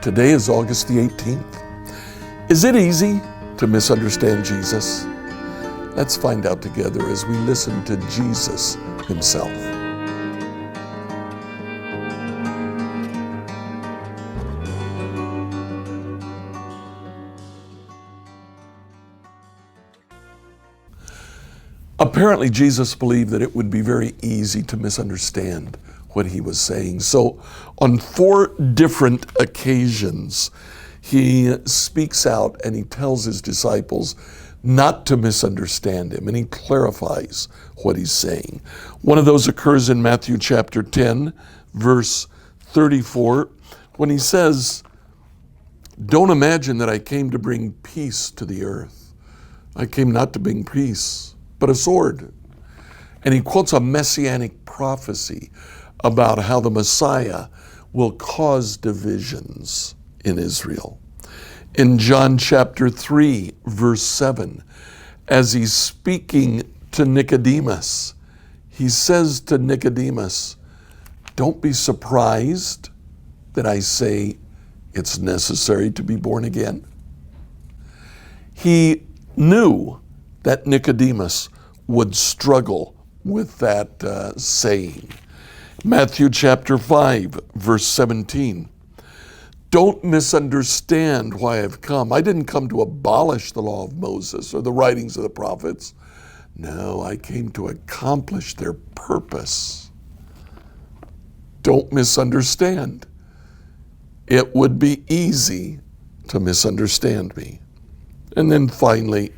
Today is August the 18th. Is it easy to misunderstand Jesus? Let's find out together as we listen to Jesus himself. Apparently, Jesus believed that it would be very easy to misunderstand what he was saying. So on 4 different occasions, he speaks out and he tells his disciples not to misunderstand him, and he clarifies what he's saying. One of those occurs in Matthew chapter 10, verse 34, when he says, "Don't imagine that I came to bring peace to the earth. I came not to bring peace, but a sword." And he quotes a messianic prophecy about how the Messiah will cause divisions in Israel. In John chapter 3, verse 7, as he's speaking to Nicodemus, he says to Nicodemus, "Don't be surprised that I say it's necessary to be born again." He knew that Nicodemus would struggle with that saying. Matthew chapter 5, verse 17. "Don't misunderstand why I've come. I didn't come to abolish the law of Moses or the writings of the prophets. No, I came to accomplish their purpose." Don't misunderstand. It would be easy to misunderstand me. And then finally,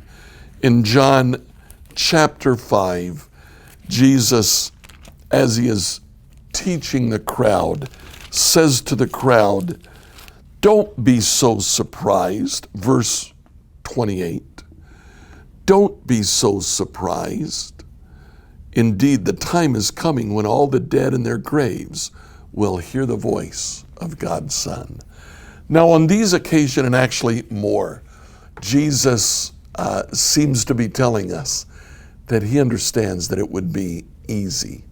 in John chapter 5, Jesus, as he is teaching the crowd, says to the crowd, "Don't be so surprised." Verse 28. "Don't be so surprised. Indeed, the time is coming when all the dead in their graves will hear the voice of God's Son." Now, on these occasions, and actually more, Jesus seems to be telling us that he understands that it would be easy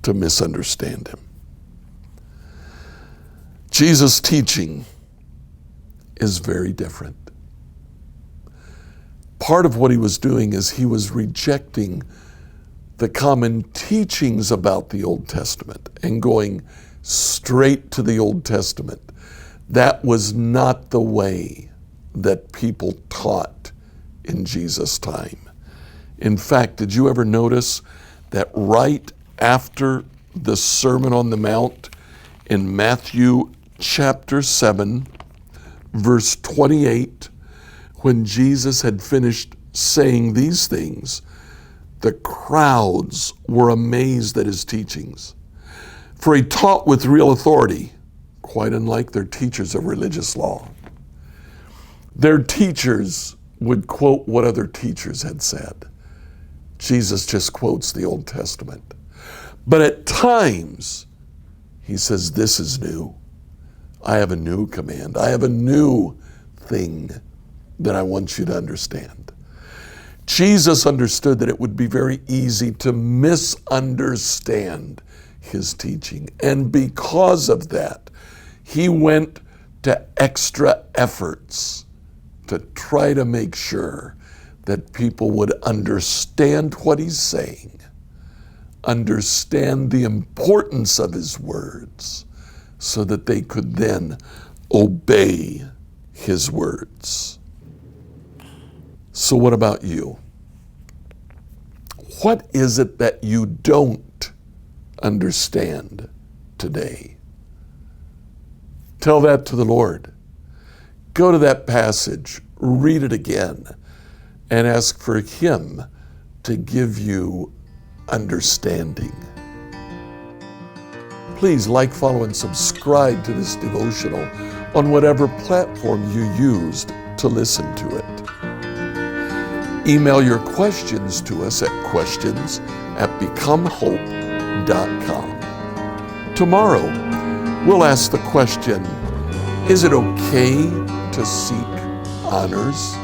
to misunderstand him. Jesus' teaching is very different. Part of what he was doing is he was rejecting the common teachings about the Old Testament and going straight to the Old Testament. That was not the way that people taught in Jesus' time. In fact, did you ever notice that right after the Sermon on the Mount in Matthew chapter 7, verse 28, when Jesus had finished saying these things, the crowds were amazed at his teachings. For he taught with real authority, quite unlike their teachers of religious law. Their teachers would quote what other teachers had said. Jesus just quotes the Old Testament. But at times, he says, "This is new. I have a new command. I have a new thing that I want you to understand." Jesus understood that it would be very easy to misunderstand his teaching. And because of that, he went to extra efforts to try to make sure that people would understand what he's saying, understand the importance of his words, so that they could then obey his words. So what about you? What is it that you don't understand today? Tell that to the Lord. Go to that passage, read it again, and ask for him to give you understanding. Please like, follow, and subscribe to this devotional on whatever platform you used to listen to it. Email your questions to us at questions@becomehope.com. Tomorrow, we'll ask the question, is it okay to seek honors?